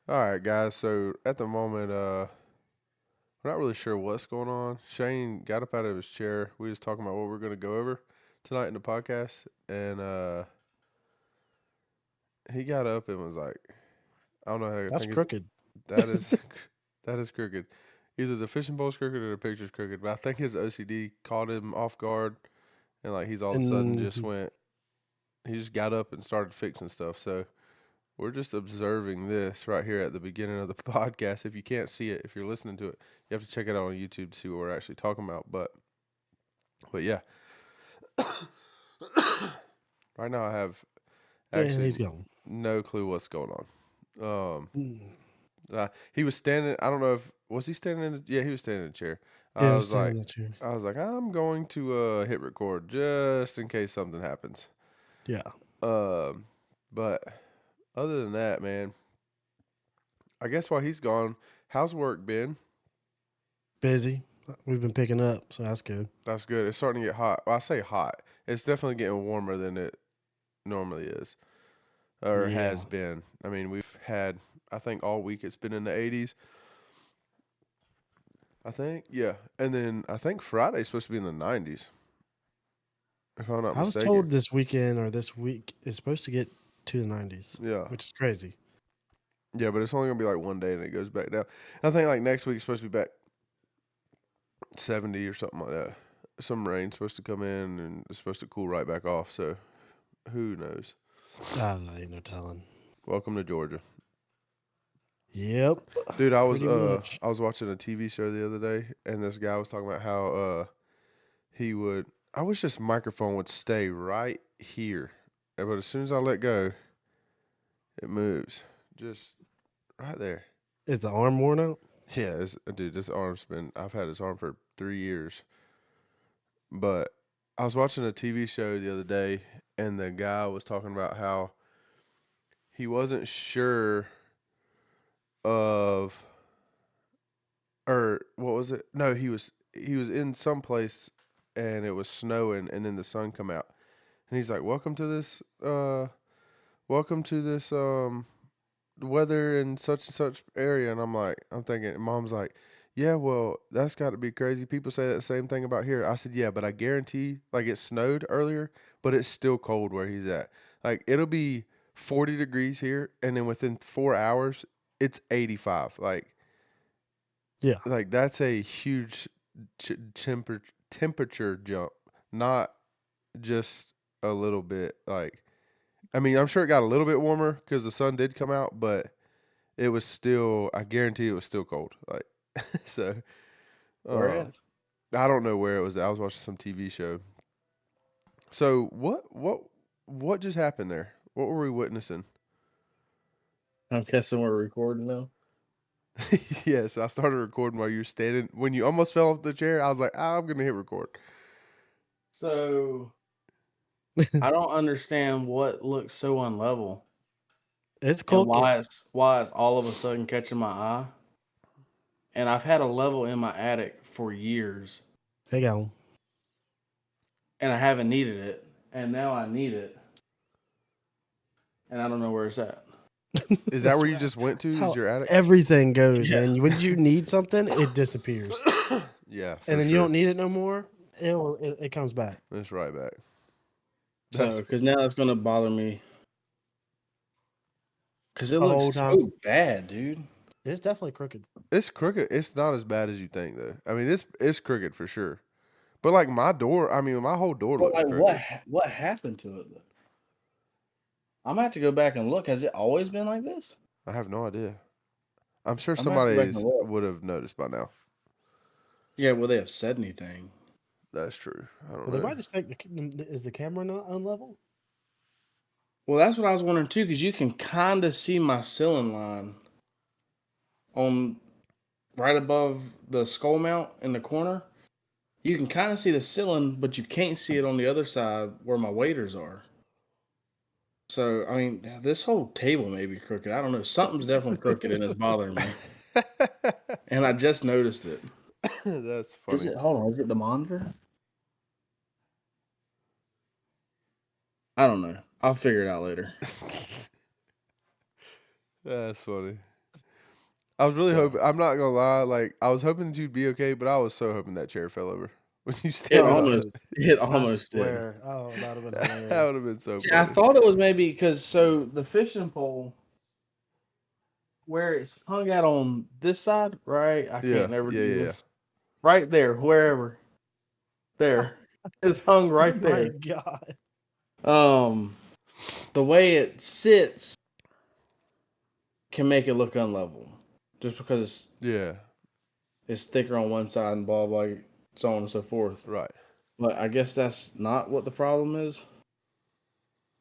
All right, guys. So at the moment, we're not really sure what's going on. Shane got up out of his chair. We was talking about what we're going to go over tonight in the podcast, and he got up and was like, "I don't know how I That's think it's crooked. that is that is crooked. Either the fishing pole's crooked or the picture's crooked." But I think his OCD caught him off guard, and like he's all of a sudden just And went. He just got up and started fixing stuff. So we're just observing this right here at the beginning of the podcast. If you can't see it, if you're listening to it, you have to check it out on YouTube to see what we're actually talking about. But yeah, right now I have and actually he's gone. no clue what's going on. Um, Mm. he was standing. I don't know if was he standing in. Yeah, he was standing in a chair. Yeah, I he's was standing like, in the chair. I'm going to hit record just in case something happens. Yeah, Um, but other than that, man, I guess while he's gone, how's work been? busy. We've been picking up, so that's good. That's good. It's starting to get hot. Well, I say hot. It's definitely getting warmer than it normally is or Yeah. has been. I mean, we've had, I think all week it's been in the 80s. I think, yeah. And then I think Friday's supposed to be in the 90s, if I'm not I was mistaken. told this weekend or this week is supposed to get to the 90s, Yeah. which is crazy. Yeah, but it's only going to be like one day and it goes back down. I think like next week it's supposed to be back 70 or something like that. Some rain's supposed to come in and it's supposed to cool right back off. So who knows? Ain't no telling. Welcome to Georgia. Yep, Dude, I was pretty much. I was watching a TV show the other day and this guy was talking about how he would I wish this microphone would stay right here. But as soon as I let go, it moves. Just right there. Is the arm worn out? Yeah, dude, this arm's been I've had this arm for 3 years. But I was watching a TV show the other day and the guy was talking about how he wasn't sure of or what was it? No, he was in some place and it was snowing and then the sun come out. And he's like, welcome to this weather in such and such area." And I'm thinking, mom's like, "Yeah, well, that's got to be crazy. People say that same thing about here." I said, "Yeah, but I guarantee like it snowed earlier, but it's still cold where he's at. Like it'll be 40 degrees here and then within 4 hours it's 85. Yeah. Like that's a huge temperature jump, not just a little bit. Like, I mean, I'm sure it got a little bit warmer because the sun did come out, but it was still. I guarantee it was still cold. Like, so, Where um, at? I don't know where it was. I was watching some TV show. So what just happened there? What were we witnessing? I'm guessing we're recording now. Yes, I started recording while you were standing. When you almost fell off the chair, I was like, I'm gonna hit record. So I don't understand what looks so unlevel It's and cold. why it's all of a sudden catching my eye. And I've had a level in my attic for years Hang on. and I haven't needed it. And now I need it. And I don't know where it's at. Is that That's where you what- just went to? That's Is how your attic? everything goes, Yeah. man. When you need something, it disappears, Yeah, for and then you sure. don't need it no more. It comes back. It's right back. So, because now it's going to bother me. Because it The whole looks so time. bad, dude. It's definitely crooked. It's crooked. It's not as bad as you think, though. I mean, it's crooked for sure. But like my door, I mean, my whole door But looks like, crooked. what happened to it? Though? I'm going to have to go back and look. Has it always been like this? I have no idea. I'm sure I'm gonna have to go back somebody and look. would have noticed by now. Yeah, will they have said anything? That's true. I don't Well, they know. might just think is the camera not unlevel? Well, that's what I was wondering too, because you can kind of see my ceiling line on right above the skull mount in the corner. You can kind of see the ceiling, but you can't see it on the other side where my waiters are. So, I mean, this whole table may be crooked. I don't know. Something's definitely crooked and it's bothering me. And I just noticed it. That's Is funny. it? Hold on. Is it the monitor? I don't know. I'll figure it out later. That's funny. I was really Yeah. hoping. I'm not gonna lie. Like I was hoping you'd be okay, but I was so hoping that chair fell over when you It standing up. it I almost did. swear. Oh, that would have been That would hilarious. have been so See, I funny. thought it was maybe because the fishing pole where it's hung out on this side, right? I Yeah, can't never yeah, do yeah, yeah. this. Right there, wherever. There. It's hung right My there. God. The way it sits can make it look unlevel. Just because Yeah, it's thicker on one side and blah blah so on and so forth. right. But I guess that's not what the problem is.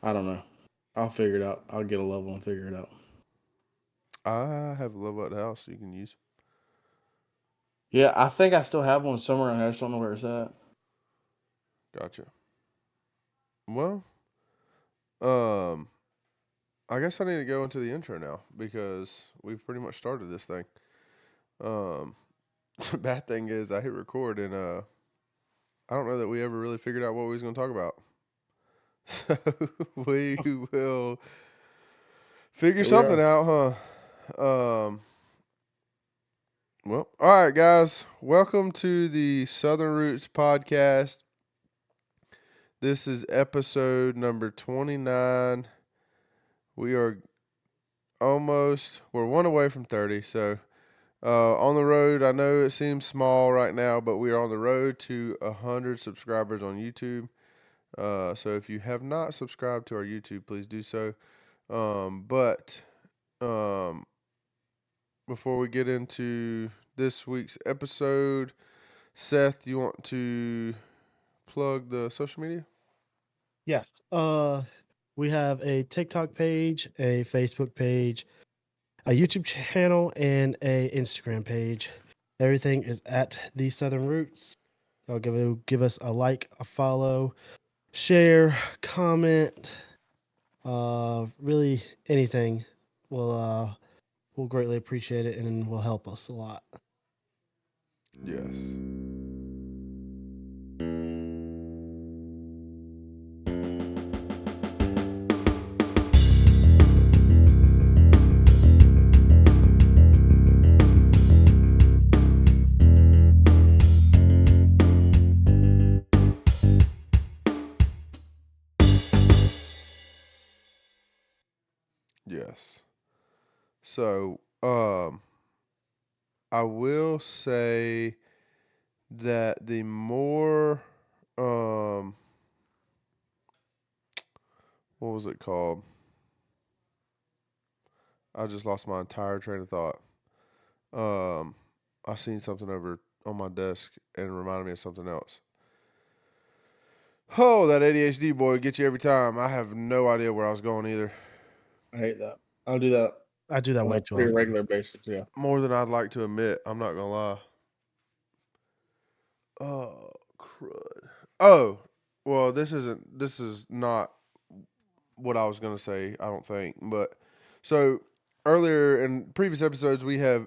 I don't know. I'll figure it out. I'll get a level and figure it out. I have a level at the house you can use. Yeah, I think I still have one somewhere in there. I just don't know where it's at. Gotcha. Well, I guess I need to go into the intro now because we've pretty much started this thing. The bad thing is I hit record and I don't know that we ever really figured out what we was gonna talk about. So we will figure Here we something are. out, huh? Well, all right, guys. Welcome to the Southern Roots podcast. This is episode number 29. We are we're one away from 30. So on the road, I know it seems small right now, but we are on the road to 100 subscribers on YouTube. So if you have not subscribed to our YouTube, please do so. But before we get into this week's episode, Seth, you want to plug the social media? Yeah. We have a TikTok page, a Facebook page, a YouTube channel, and a Instagram page. Everything is at the Southern Roots. Y'all give us a like, a follow, share, comment. Really anything will we'll greatly appreciate it and will help us a lot. Yes. Yes. So, I will say that the more, what was it called? I just lost my entire train of thought. I seen something over on my desk and it reminded me of something else. Oh, that ADHD boy gets you every time. I have no idea where I was going either. I hate that. I'll do that I do that on way a too pretty often. regular basis. Yeah. More than I'd like to admit. I'm not gonna lie. Oh, crud. Oh, well, this is not what I was gonna say, I don't think. But so earlier in previous episodes we have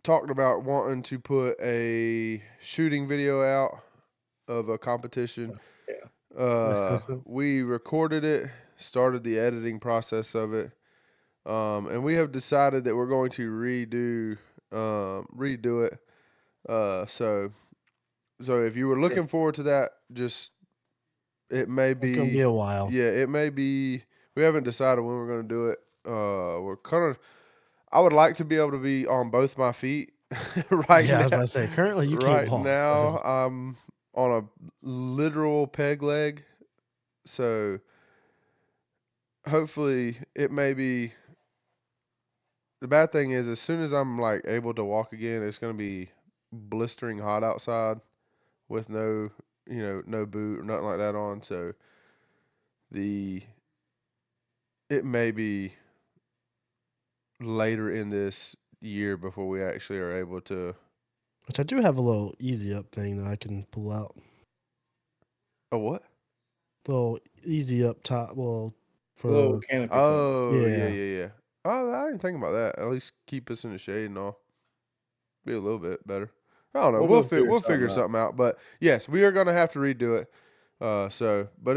talked about wanting to put a shooting video out of a competition. Yeah. We recorded it, started the editing process of it. And we have decided that we're going to redo it. So if you were looking forward to that, it may It's gonna be be, a while. yeah, it may be. We haven't decided when we're going to do it. We're kind of. I would like to be able to be on both my feet right Yeah, I now. was about to say currently you can't Right walk. now, I'm on a literal peg leg, so hopefully it may be. The bad thing is, as soon as I'm like able to walk again, it's gonna be blistering hot outside with no boot or nothing like that on. So it may be later in this year before we actually are able to. Which I do have a little easy up thing that I can pull out. Oh, what? Little easy up top. Well, Little for canopy top. Oh, yeah, Yeah. yeah, yeah. Oh, I didn't think about that. At least keep us in the shade and all. Be a little bit better. I don't know. We'll We'll figure something out. something out. But yes, we are gonna have to redo it. But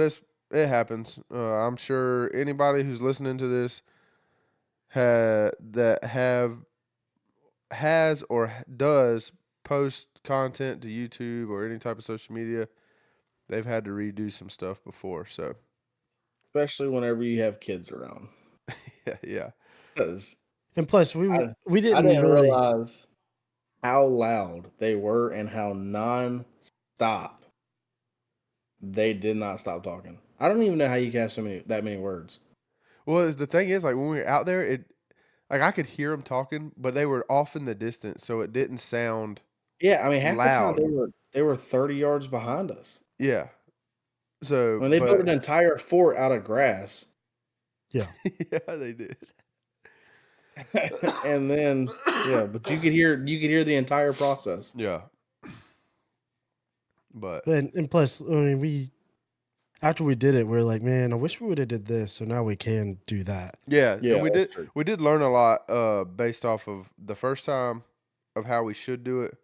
it happens. I'm sure anybody who's listening to this that has or does post content to YouTube or any type of social media, they've had to redo some stuff before. So especially whenever you have kids around. yeah. 'Cause And plus, I, we I didn't didn't really. realize how loud they were and how non-stop they did not stop talking. I don't even know how you can have that many words. Well, the thing is, like when we were out there, like I could hear them talking, but they were off in the distance, so it didn't sound Yeah, I mean half the time loud. they were 30 yards behind us. Yeah. So, When they built but an entire fort out of grass, Yeah. yeah, they did. and then but you could hear the entire process. Yeah. But And plus, I mean, after we did it, we are like, man, I wish we would have did this. So now we can do that. yeah, Yeah, and we that's did true. we did learn a lot based off of the first time of how we should do it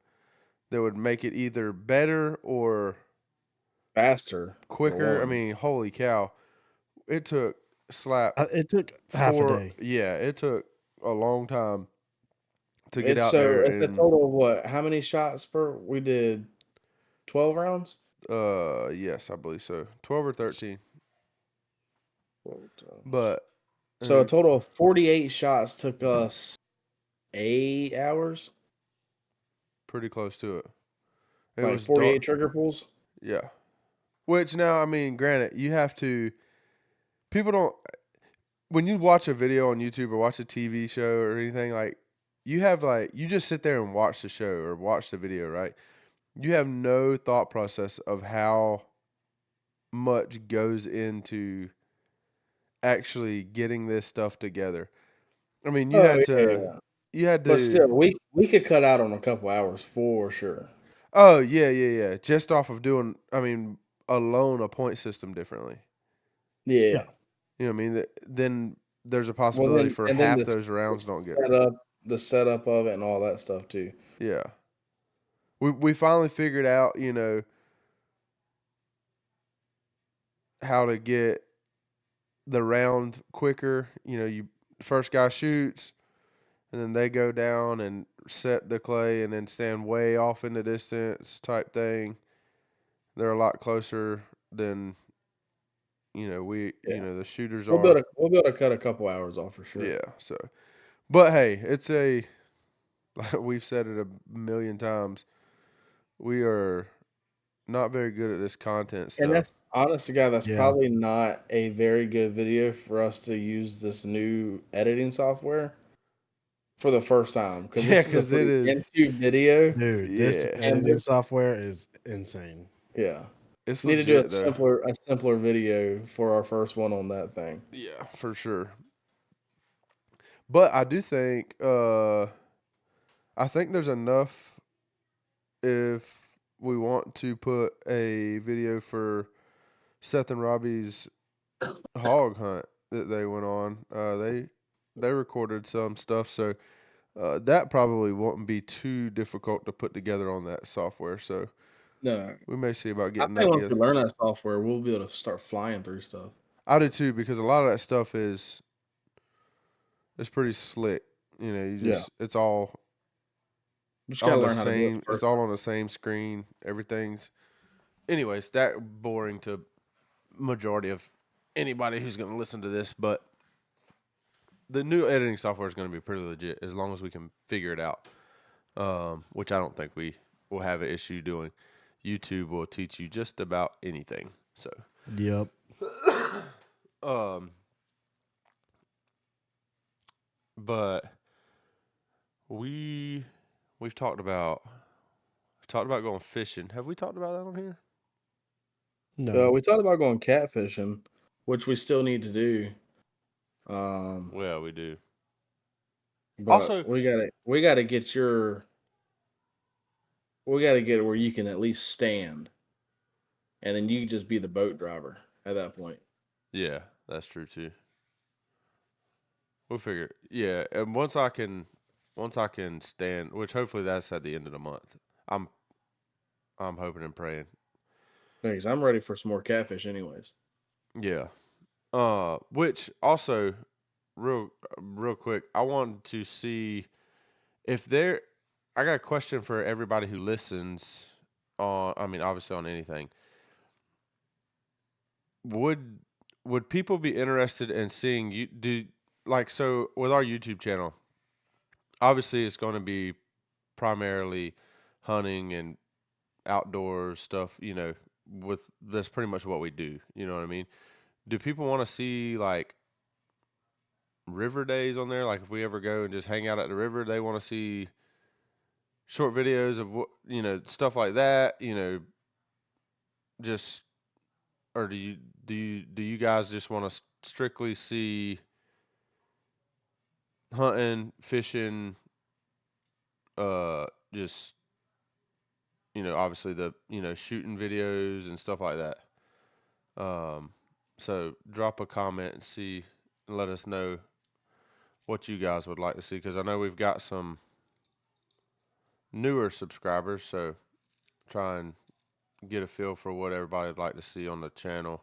that would make it either better or Faster. For quicker. I one. mean, holy cow. It took slap It took half a day. yeah, it took a long time to get out So there it's a and total of what? How many shots per? We did 12 rounds. yes, I believe so. 12 or 13. 12 times. But So a uh, total of 48 shots took us 8 hours. pretty close to it. It Like was 48 dark. trigger pulls. Yeah. Which now, I mean, granted, you have to. People don't. When you watch a video on YouTube or watch a TV show or anything, like, you just sit there and watch the show or watch the video, right? You have no thought process of how much goes into actually getting this stuff together. I mean, Oh yeah. you had But to, still, we could cut out on a couple hours for sure. oh, yeah, yeah, yeah. Just off of doing, I mean, alone a point system differently. Yeah. Yeah. You know what I mean? Then there's a Well, possibility for and then half those rounds don't get. the setup of it and all that stuff too. Yeah. We finally figured out, how to get the round quicker. You first guy shoots, and then they go down and set the clay, and then stand way off in the distance type thing. They're a lot closer than Yeah. the shooters We'll be able are. to cut a couple hours off for sure. Yeah. So, but hey, we've said it a million times. We are not very good at this content And stuff. that's honest to God, that's Yeah. probably not a very good video for us to use this new editing software for the first time because Yeah, this is a because it pretty is. into video. Dude, this Yeah, And editing software is insane. yeah, it's need to do legit though. a simpler video for our first one on that thing. Yeah, for sure. But I do think I think there's enough if we want to put a video for Seth and Robbie's hog hunt that they went on. They recorded some stuff, so that probably won't be too difficult to put together on that software. So No, we may see about I getting think that once we together. learn that software, we'll be able to start flying through stuff. I do too because a lot of that stuff is pretty slick. Yeah, it's all just gotta learn how to do it it's first. all on the same screen. Everything's anyways, that boring to majority of anybody who's going to listen to this, but the new editing software is going to be pretty legit as long as we can figure it out. Which I don't think we will have an issue doing. YouTube will teach you just about anything. So, Yep. but we've talked about going fishing. Have we talked about that on here? No. We talked about going catfishing, which we still need to do. Well, we do. But Also, we gotta get it where you can at least stand, and then you can just be the boat driver at that point. yeah, that's true too. We'll figure. Yeah, and once I can stand, which hopefully that's at the end of the month. I'm hoping and praying. Because I'm ready for some more catfish, anyways. Yeah. Which also, real quick, I wanted to see if there. I got a question for everybody who listens. I mean, obviously on anything. Would would people be interested in seeing you do like so with our YouTube channel? Obviously, it's going to be primarily hunting and outdoor stuff. With that's pretty much what we do. You know what I mean? Do people want to see like river days on there? Like if we ever go and just hang out at the river, they want to see short videos of what stuff like that. Just or do you guys just want to strictly see hunting, fishing, just obviously the shooting videos and stuff like that. So drop a comment and see and let us know what you guys would like to see because I know we've got some newer subscribers, so try and get a feel for what everybody would like to see on the channel.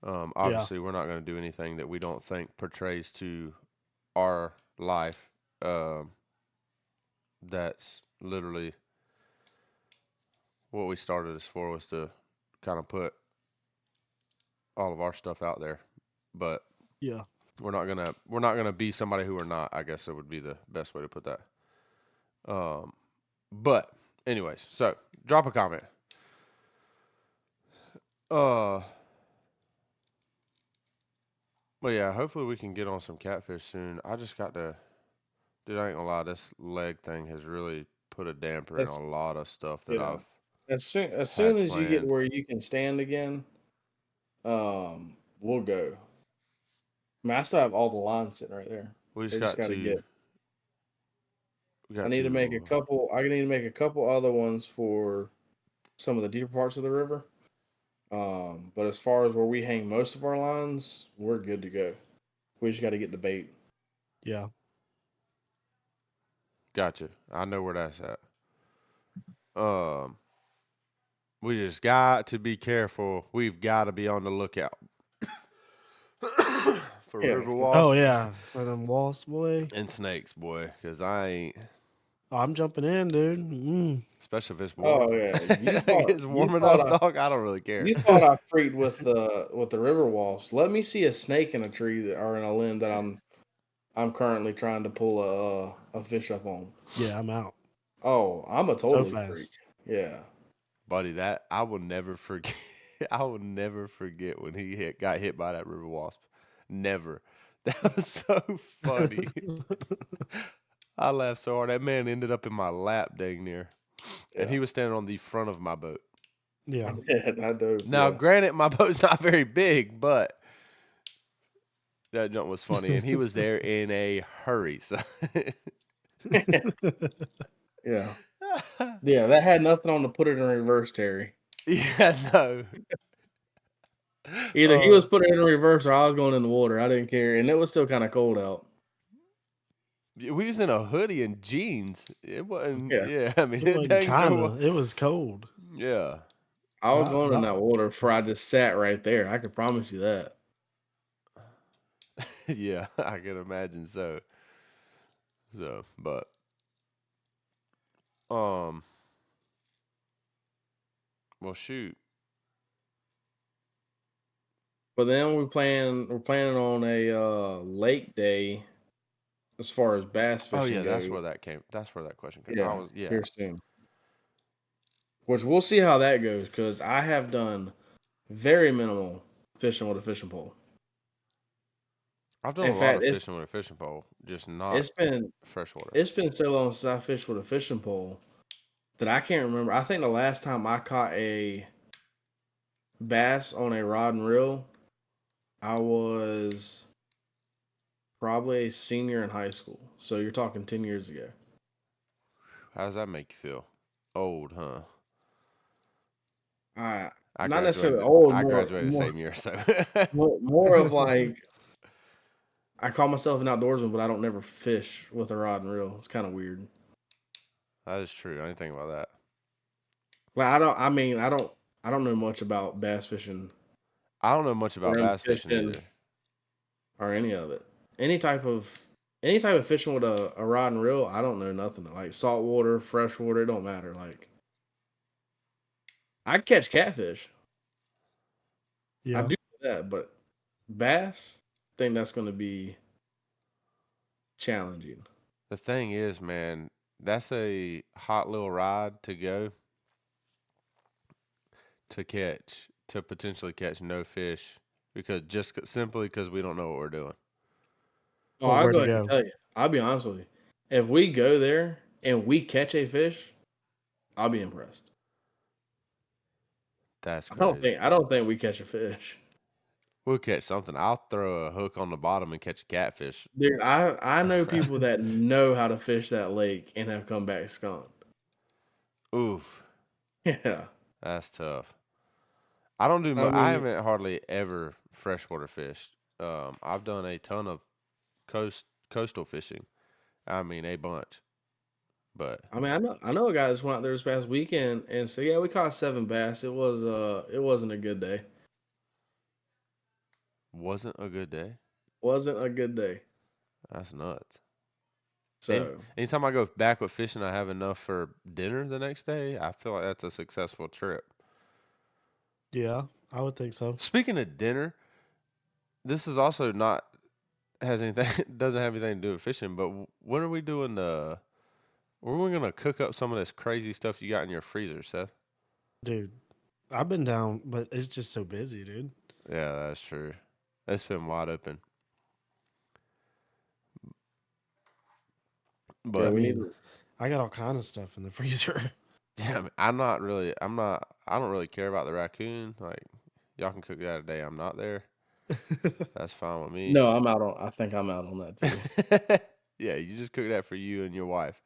Yeah. Obviously, we're not going to do anything that we don't think portrays to our life. That's literally what we started this for, was to kind of put all of our stuff out there. But Yeah. we're not gonna be somebody who we're not. I guess it would be the best way to put that. But anyways, so drop a comment. Well, yeah, hopefully we can get on some catfish soon. I just got to, dude, I ain't gonna lie, this leg thing has really put a damper in That's a lot of stuff that yeah. I've As soon had as you get planned. where you can stand again, we'll go. I mean, I still have all the lines sitting right there. We They just just got got to to, get. we I got need to make a to, couple. I need to make a couple other ones for some of the deeper parts of the river. But as far as where we hang most of our lines, we're good to go. We just got to get the bait. Yeah. gotcha. I know where that's at. Um, we just got to be careful. We've got to be on the lookout for Yeah. river Oh wasps yeah, for them wasps, boy. and snakes, boy, because I ain't. Oh, I'm jumping in, dude. Especially if it's warm. Oh yeah. It gets warm enough, dog. I don't really care. You thought I freaked with the river wasps. Let me see a snake in a tree that or in a limb that I'm currently trying to pull a fish up on. Yeah, I'm out Oh, I'm a so totally freak. fast. Yeah. Buddy, that I will never forget. I will never forget when he got hit by that river wasp. Never. That was so funny. I laughed so hard. That man ended up in my lap, dang near, and he Yeah. was standing on the front of my boat. Yeah. Yeah, I do. Now, Yeah. granted, my boat's not very big, but that jump was funny, and he was there in a hurry. So, Yeah. Yeah, that had nothing on to put it in reverse, Terry. yeah, no. Either he was putting it in reverse or I was going in the water. I didn't care. And it was still kind of cold out. We was in a hoodie and jeans. It wasn't. Yeah. Yeah, I mean, It it wasn't dang sure was. kinda. It was cold. Yeah. I was That, going in that, that water before I just sat right there. I can promise you that. Yeah, I can imagine so. But um, well, shoot. But then we're planning on a lake day as far as bass Oh fishing yeah, goes. That's where that question came. I Yeah, was yeah. here soon. Which we'll see how that goes because I have done very minimal fishing with a fishing pole. I've done In a lot fact, of fishing with a fishing pole, just not it's been freshwater. it's been so long since I fished with a fishing pole that I can't remember. I think the last time I caught a bass on a rod and reel, I was probably a senior in high school. So you're talking 10 years ago. How does that make you feel? Old, huh? I I not necessarily graduated. old, I graduated the same year, so more of like I call myself an outdoorsman, but I don't never fish with a rod and reel. It's kind of weird. that is true. I didn't think about that. Like I don't. I mean, I don't know much about bass fishing I don't know much about worm bass fishing fishing, either. or any of it. Any type of fishing with a rod and reel, I don't know nothing. Like saltwater, freshwater, it don't matter. Like I catch catfish. I Yeah. do that, but bass, I think that's going to be challenging. The thing is, man, that's a hot little ride to go to potentially catch no fish because simply because we don't know what we're doing. Oh, Or I'll where go to ahead and go. tell you. I'll be honest with you. If we go there and we catch a fish, I'll be impressed. That's I don't crazy. think I don't think we catch a fish. We'll catch something. I'll throw a hook on the bottom and catch a catfish. Dude, I know people that know how to fish that lake and have come back skunked. Oof, Yeah. that's tough. I don't do I much. I mean, haven't hardly ever freshwater fished. I've done a ton of coastal fishing. I mean, a bunch, but I know a guy that went out there this past weekend and said, "Yeah, we caught 7 bass. It wasn't a good day. wasn't a good day. Wasn't a good day." That's nuts. So, Anytime I go back with fishing, I have enough for dinner the next day. I feel like that's a successful trip. Yeah, I would think so. Speaking of dinner, this is also not has anything doesn't have anything to do with fishing. But when are we doing the? When are we gonna cook up some of this crazy stuff you got in your freezer, Seth? Dude, I've been down, but it's just so busy, dude. Yeah, that's true. It's been wide open. yeah, I But we need mean, to I got all kind of stuff in the freezer. yeah, I mean, I don't really care about the raccoon. Like, y'all can cook that a day I'm not there. That's fine with me. No, I think I'm out on that too. Yeah, you just cook that for you and your wife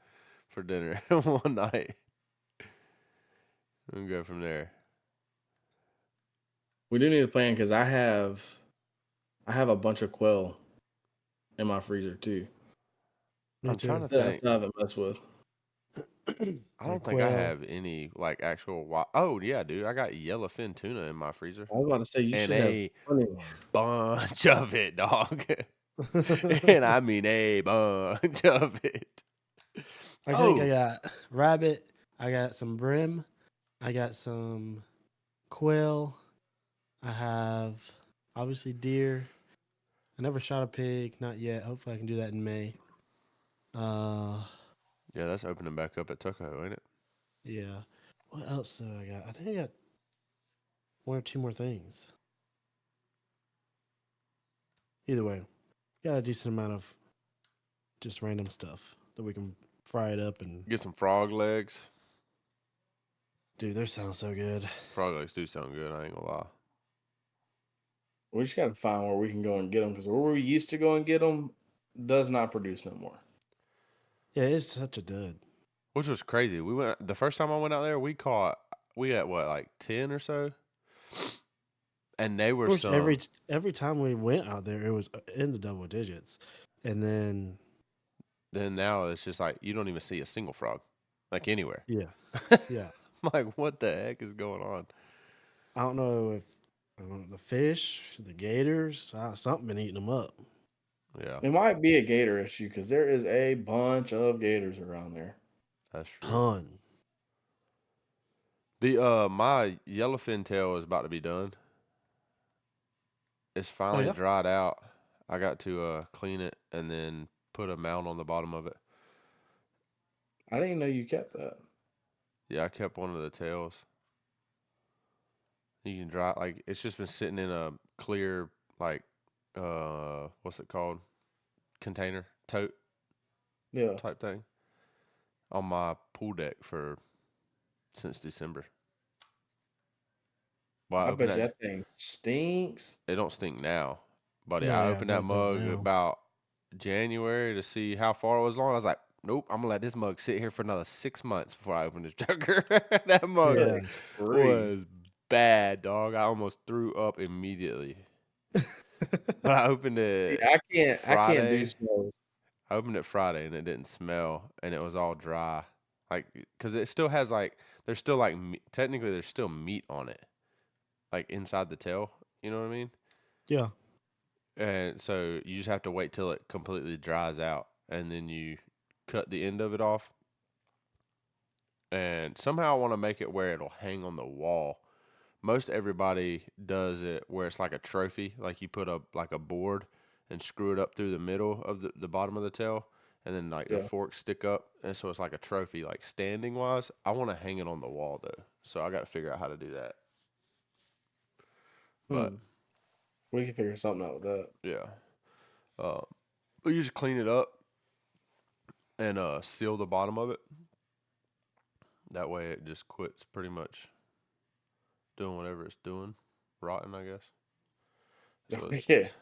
for dinner one night. And go from there. We do need a plan because I have a bunch of quail in my freezer too Me I'm trying too. to that I think. still haven't messed with. I Like don't think I quail. have any like actual. Oh yeah, dude, I got yellowfin tuna in my freezer I was about to say you and should have a plenty. bunch of it, dog. And I mean a bunch of it. I think I Oh, got rabbit. I got some brim. I got some quail. I have obviously deer. I never shot a pig, not yet. Hopefully, I can do that in May. Uh, yeah, that's opening back up at Tuckahoe, ain't it? yeah. What else do I got? I think I got one or two more things. Either way, got a decent amount of just random stuff that we can fry it up and. Get some frog legs. Dude, those sound so good. Frog legs do sound good. I ain't gonna lie. We just got to find where we can go and get them because where we used to go and get them does not produce no more. Yeah, it's such a dud. Which was crazy. We went the first time I went out there. We had what, like 10 or so, and they were Which every some. every time we went out there, it was in the double digits, and then Then now it's just like you don't even see a single frog, like anywhere. yeah, yeah. I'm like, what the heck is going on? I don't know if the fish, the gators, something been eating them up. Yeah, It might be a gator issue because there is a bunch of gators around there. that's true. Ton. The my yellowfin tail is about to be done. It's Oh finally yeah. dried out. I got to clean it and then put a mount on the bottom of it. I didn't even know you kept that. Yeah, I kept one of the tails. You can dry like it's just been sitting in a clear like what's it called? Container, tote Yeah. type thing on my pool deck for since December. Well, I I opened bet you that. that thing stinks. It don't stink now, buddy. No, I yeah, opened that but it don't mug now. about January to see how far it was long. I was like, nope, I'm gonna let this mug sit here for another 6 months before I open this joker. That mug Yeah. Good grief. was bad, dog. I almost threw up immediately. But I opened See, it I can't do Friday. smells. I opened it Friday and it didn't smell and it was all dry. Like, cause it still has like, there's still like, technically there's still meat on it, like inside the tail. You know what I mean? Yeah. And so you just have to wait till it completely dries out, and then you cut the end of it off. And somehow I want to make it where it'll hang on the wall. Most everybody does it where it's like a trophy, like you put a board and screw it up through the middle of the bottom of the tail, and then like the Yeah. forks stick up, and so it's like a trophy, like standing wise. I want to hang it on the wall though, so I got to figure out how to do that. But We can figure something out with that. yeah, we just clean it up and seal the bottom of it. That way it just quits pretty much doing whatever it's doing, rotting, I guess. Yeah.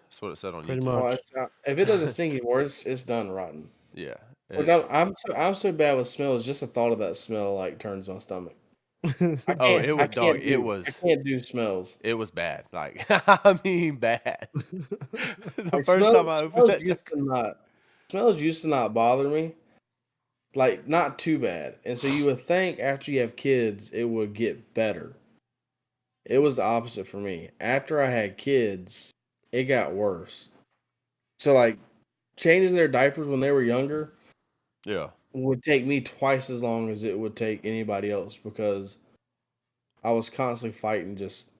That's what it said on Pretty YouTube. much. Well, it's not, if it doesn't stink anymore, it's done rotten. Yeah. Which I'm so bad with smells. Just the thought of that smell like turns my stomach. Oh, it was dog. I can't do smells. It was bad. Like I mean, bad. The Like first time I opened that, smells used to not bother me. Like not too bad. And so you would think after you have kids it would get better. It was the opposite for me. After I had kids, it got worse. So like changing their diapers when they were younger yeah, would take me twice as long as it would take anybody else because I was constantly fighting just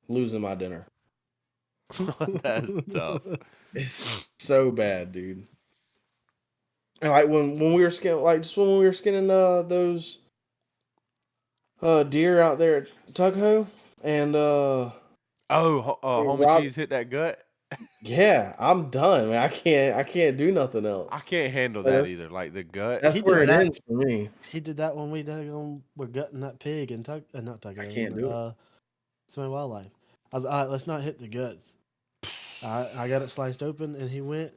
losing my dinner. that's tough. It's so bad, dude. And like when we were skinning, like just when we were skinning those deer out there at Tugho, and Oh, homie Rob- cheese hit that gut. yeah, I'm done. Man. I can't do nothing else. I can't handle that either. Like the gut. That's He where did it that. ends for me. He did that when we're gutting that pig and not Tug. I can't do it. Smell Wildlife. I was all right. Let's not hit the guts. I got it sliced open, and he went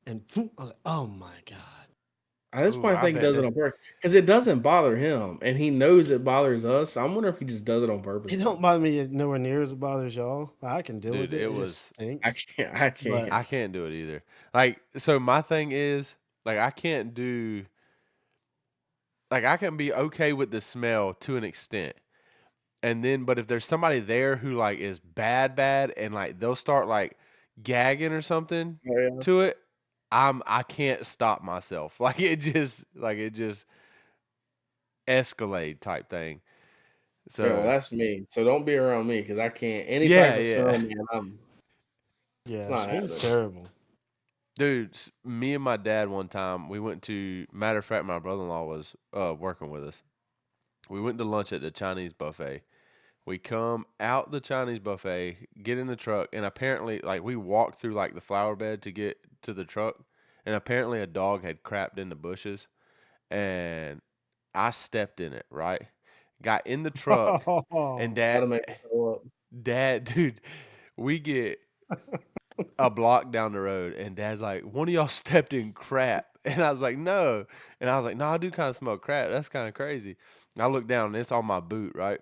and I was like, oh my god. At this point, I I think he bet does it on purpose because it doesn't bother him, and he knows it bothers us. I wonder if he just does it on purpose. It don't bother me nowhere near as it bothers y'all. I can deal Dude, with it. it It was- just stinks. I can't. I can't do it either. Like, so my thing is, like, I can't do. Like, I can be okay with the smell to an extent, and then, but if there's somebody there who like is bad, and like they'll start like gagging or something Oh, yeah. to it, I can't stop myself. Like it just escalate type thing. So Yeah, well, that's me. So don't be around me because I can't. Any type of smell, man. Yeah, not Shane's happening. terrible. dude, me and my dad one time we went to. Matter of fact, my brother-in-law was working with us. We went to lunch at the Chinese buffet. We come out the Chinese buffet, get in the truck, and apparently, like, we walked through like the flower bed to get to the truck, and apparently a dog had crapped in the bushes, and I stepped in it. Right, got in the truck, and That'll make me throw up. Dad, dude, we get a block down the road, and Dad's like, one of y'all stepped in crap. And I was like, no. And I was like, no, I do kind of smell crap. That's kind of crazy. And I look down, and it's on my boot, right?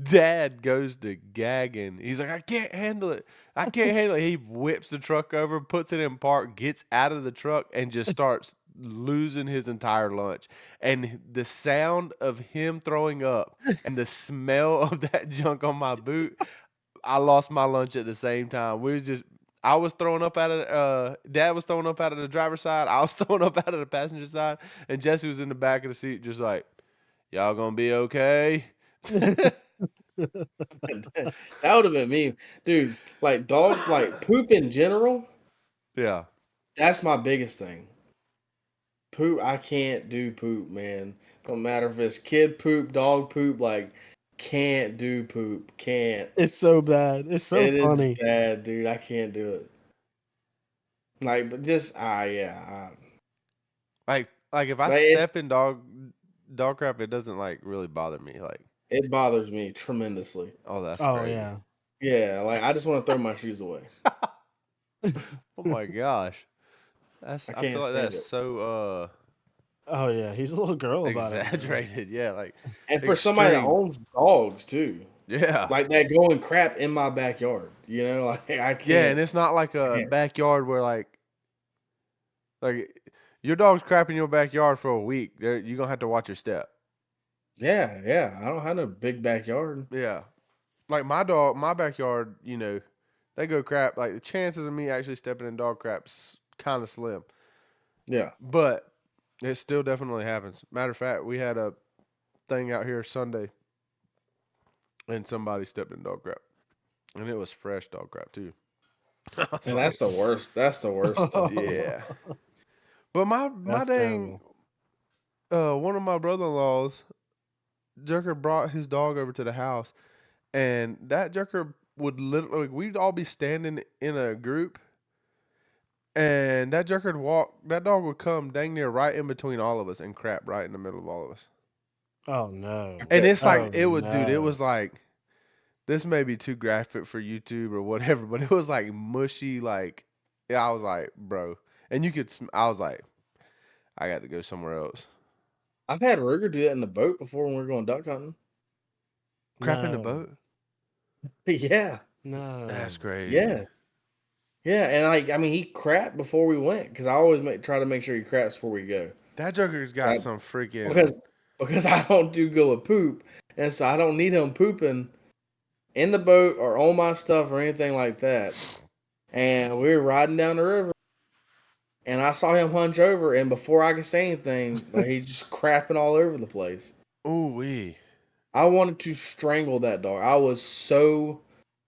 Dad goes to gagging. He's like, I can't handle it. I can't handle it. He whips the truck over, puts it in park, gets out of the truck, and just starts losing his entire lunch. And the sound of him throwing up and the smell of that junk on my boot, I lost my lunch at the same time. I was throwing up out of Dad was throwing up out of the driver's side. I was throwing up out of the passenger side, and Jesse was in the back of the seat, just like, y'all gonna be okay? That would have been me, dude. Like dogs, like poop in general. Yeah. That's my biggest thing. Poop, I can't do poop, man. Don't matter if it's kid poop, dog poop. Like, can't do poop. Can't. It's so bad. It's so It funny. is bad, dude. I can't do it. Like, but just yeah. Like if I Like, it's- step in dog crap, it doesn't like really bother me. Like, It bothers me tremendously. oh, that's Oh crazy. yeah. Yeah, like I just want to throw my shoes away. Oh my gosh. I can't feel like stand that's it. so Oh yeah. He's a little girl about it. exaggerated. Yeah, like And for somebody that Extreme. owns dogs too, yeah. like that going crap in my backyard. You know, like I can't. Yeah, and it's not like a can't. backyard where like your dog's crap in your backyard for a week. You're gonna have to watch your step. Yeah. I don't have no big backyard. Yeah. like my backyard, you know, they go crap. Like the chances of me actually stepping in dog crap's kind of slim, Yeah. but it still definitely happens. Matter of fact, we had a thing out here Sunday, and somebody stepped in dog crap, and it was fresh dog crap too. And that's the worst. That's the worst stuff. Yeah. But my That's dang, terrible. one of my brother-in-laws, Jerker brought his dog over to the house, and that Jerker would literally, we'd all be standing in a group, and that Jerker would walk, that dog would come dang near right in between all of us and crap right in the middle of all of us. Oh no. And it's like, Oh, it would, dude, it no. was like, this may be too graphic for YouTube or whatever, but it was like mushy, like, yeah, I was like, bro. And you could, I was like, I got to go somewhere else. I've had Ruger do that in the boat before when we were going duck hunting. Crap in the No. boat? Yeah. No. That's crazy. Yeah. Yeah, and I mean, he crapped before we went because I always try to make sure he craps before we go. That Joker's got Right. some freaking. Because I don't do good with poop, and so I don't need him pooping in the boat or on my stuff or anything like that. And we were riding down the river, and I saw him hunch over, and before I could say anything, like, he's just crapping all over the place. Ooh wee. I wanted to strangle that dog. I was so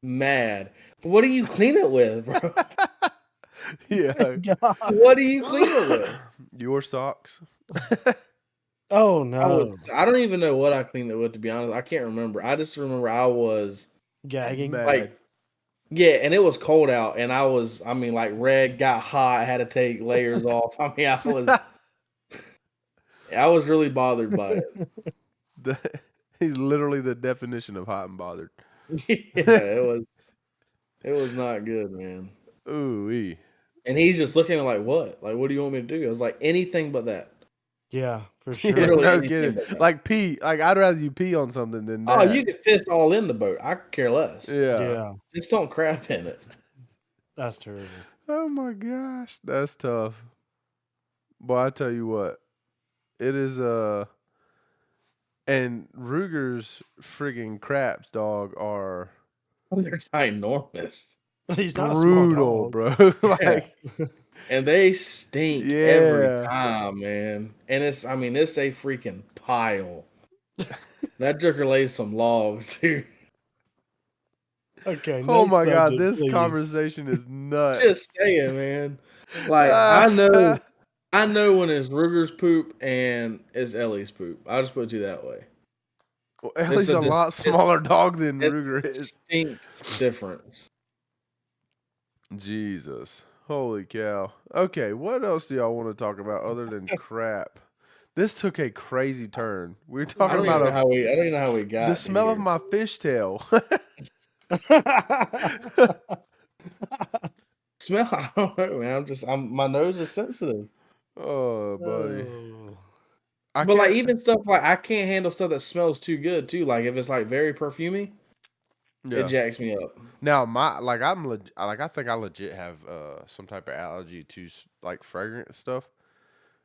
mad. But what do you clean it with, bro? Yeah. God. What do you clean it with? Your socks. Oh no. I don't even know what I cleaned it with, to be honest. I can't remember. I just remember I was Gagging. Mad. like, yeah, and it was cold out, and I mean, like, red got hot, I had to take layers off. I mean, I was really bothered by it. He's literally the definition of hot and bothered. Yeah, it was not good, man. Ooh wee. And he's just looking at me like, what? Like, what do you want me to do? I was like, anything but that. Yeah, for Yeah, sure. Literally no anything kidding. but that. Like pee. Like I'd rather you pee on something than that. Oh, you could piss all in the boat. I could care less. Yeah. Yeah, Just don't crap in it. that's terrible. Oh my gosh, that's tough. Boy, I tell you what, it is and Ruger's friggin' craps, dog, are They're ginormous. He's not brutal, a small dog. bro. Like, And they stink every Yeah. time, man. And it's a freaking pile. That jerker lays some logs, dude. Okay. oh next my god, subject, this please. conversation is nuts. Just saying, man. Like, I know when it's Ruger's poop and it's Ellie's poop. I'll just put it to you that way. Well, Ellie's a lot smaller dog than It's Ruger a is. distinct difference. Jesus. Holy cow. Okay, what else do y'all want to talk about other than crap? This took a crazy turn. We were I talking don't even about know how we. I don't even know how we got the smell of here. my fishtail. Smell. I don't know, man. My nose is sensitive. Oh, buddy. Oh. I But like can't- even stuff like I can't handle stuff that smells too good too. Like if it's like very perfumey, yeah. it jacks me up. Now I think I legit have some type of allergy to like fragrant stuff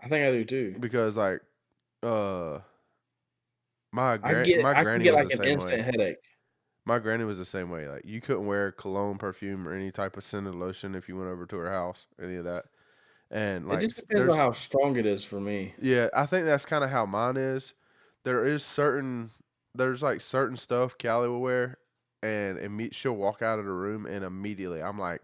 I think I do too. because like my I granny can get was like the an same instant way. headache. My granny was the same way. Like you couldn't wear cologne, perfume, or any type of scented lotion if you went over to her house, any of that. And It like just depends on there's how strong it is for me. yeah, I think that's kind of how mine is. There's like certain stuff Callie will wear, and she'll walk out of the room, and immediately I'm like,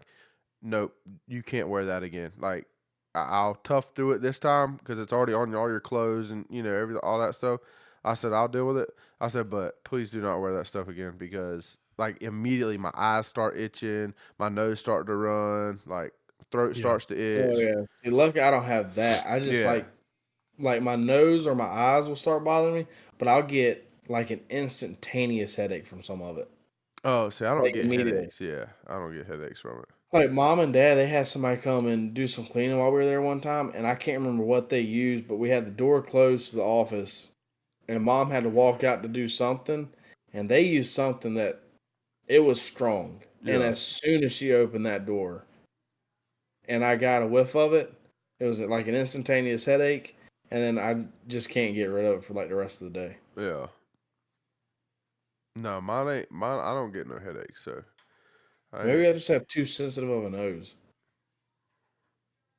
nope, you can't wear that again. Like I'll tough through it this time because it's already on all your clothes and everything, all that stuff. I said I'll deal with it. I said, but please do not wear that stuff again because like immediately my eyes start itching, my nose starts to run, like throat Yeah. starts to Oh itch. yeah. See, lucky I don't have that. I just Yeah. like my nose or my eyes will start bothering me, but I'll get like an instantaneous headache from some of it. Oh, see, I don't Like, get immediately. headaches. Yeah, I don't get headaches from it. Like mom and dad, they had somebody come and do some cleaning while we were there one time, and I can't remember what they used, but we had the door closed to the office, and mom had to walk out to do something, and they used something that it was strong. And Yeah. as soon as she opened that door, and I got a whiff of it, it was like an instantaneous headache, and then I just can't get rid of it for like the rest of the day. Yeah. No, mine ain't mine. I don't get no headaches, so Maybe I I just have too sensitive of a nose.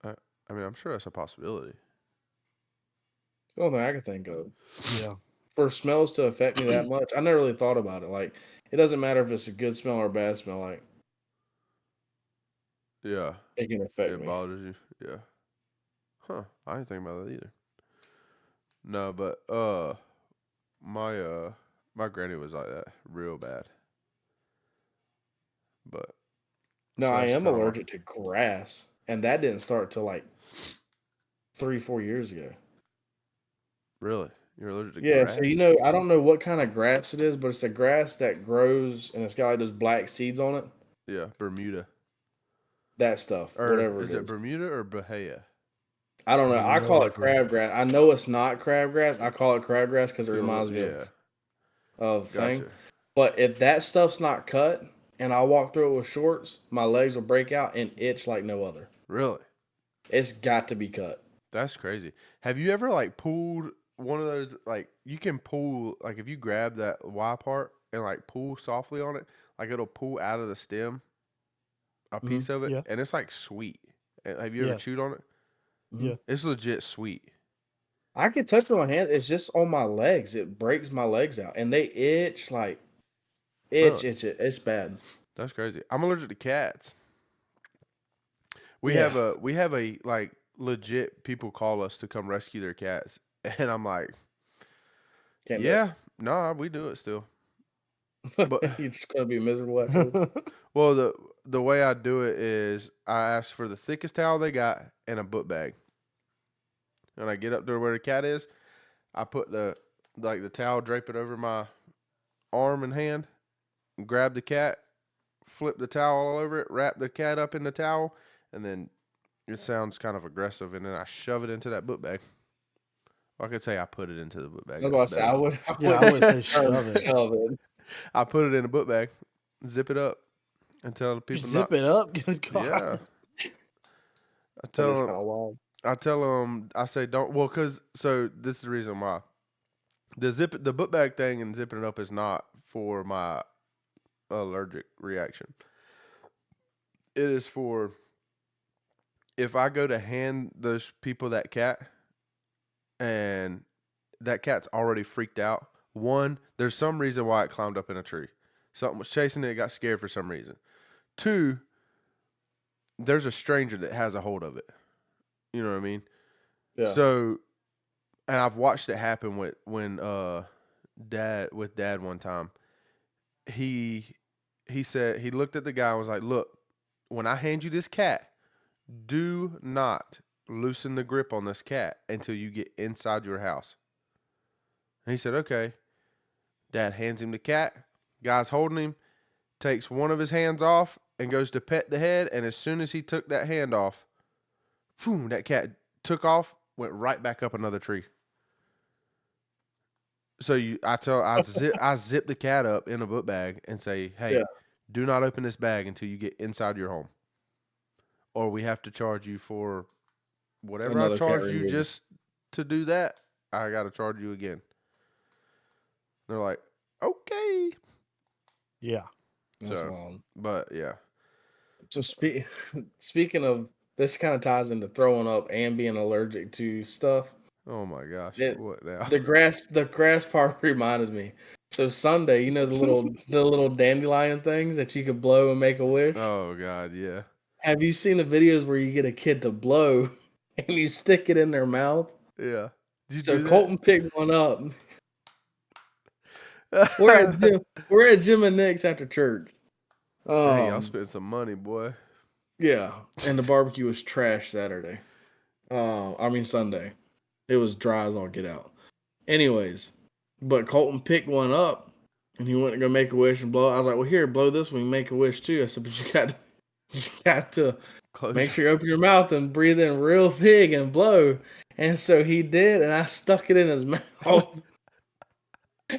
I, I mean, I'm sure that's a possibility. It's the only thing I can think of. Yeah. For smells to affect me that much, I never really thought about it. Like, it doesn't matter if it's a good smell or a bad smell. Like, Yeah, it can affect it me. bothers you. Yeah, huh? I didn't think about that either. No, but my my granny was like that, real bad. But No, so I that's am kind of my allergic to grass, and that didn't start till like 3-4 years ago. really. You're allergic to Yeah, so grass? I don't know what kind of grass it is, but it's a grass that grows and it's got like those black seeds on it. Yeah, Bermuda. That stuff, Or whatever it is it is. Bermuda or Bahia? I don't know. I call it No idea. crabgrass. I know it's not crabgrass. I call it crabgrass because it reminds me Yeah, of thing. gotcha. But if that stuff's not cut and I walk through it with shorts, my legs will break out and itch like no other. Really? It's got to be cut. That's crazy. Have you ever like pulled one of those like you can pull like if you grab that Y part and like pull softly on it, like it'll pull out of the stem a piece of it Yeah. and it's like sweet. Have you ever Yes. chewed on it? Yeah. It's legit sweet. I can touch it with my hand. It's just on my legs. It breaks my legs out and they itch like Really? itch. It's bad. That's crazy. I'm allergic to cats. Yeah. We have a like legit people call us to come rescue their cats. And I'm like, Can't do yeah, nah, we do it still. it. But You're just gonna be miserable afterwards. well, the way I do it is I ask for the thickest towel they got and a book bag. And I get up there where the cat is. I put the towel, drape it over my arm and hand, grab the cat, flip the towel all over it, wrap the cat up in the towel, and then it sounds kind of aggressive, and then I shove it into that book bag. I could say I put it into the book bag. I was about to That's say better. Yeah, I would say term shove it. shove it. I put it in a book bag, zip it up, and tell the people Zip not. it up. Good God. Yeah, I That tell is them. kind of wild. I tell them. I say don't. Well, cause so this is the reason why the book bag thing and zipping it up is not for my allergic reaction. It is for if I go to hand those people that cat and that cat's already freaked out. One, there's some reason why it climbed up in a tree. Something was chasing it, got scared for some reason. Two, there's a stranger that has a hold of it. You know what I mean? Yeah. So, and I've watched it happen with dad one time. He said he looked at the guy and was like, "Look, when I hand you this cat, do not loosen the grip on this cat until you get inside your house." And he said, "Okay." Dad hands him the cat. Guy's holding him, takes one of his hands off and goes to pet the head. And as soon as he took that hand off, boom, that cat took off, went right back up another tree. So I zip the cat up in a book bag and say, "Hey, Yeah. do not open this bag until you get inside your home, or we have to charge you for whatever I Another cat charged you removal. just to do that. I got to charge you again." They're like, "Okay." Yeah. That's So, wild. but yeah, So speaking of this, kind of ties into throwing up and being allergic to stuff. oh my gosh, It, what now? the grass part reminded me. So Sunday, the little dandelion things that you could blow and make a wish. Oh god, yeah, Have you seen the videos where you get a kid to blow and you stick it in their mouth? yeah. Did you So do Colton picked one up. We're at Jim and Nick's after church. Dang, y'all spent some money, boy. Yeah, and the barbecue was trash Saturday. Sunday. It was dry as all get out. Anyways, but Colton picked one up and he went to go make a wish and blow. I was like, "Well, here, blow this one, make a wish too." I said, "But you got to Close. make sure you open your mouth and breathe in real big and blow." And so he did, and I stuck it in his mouth.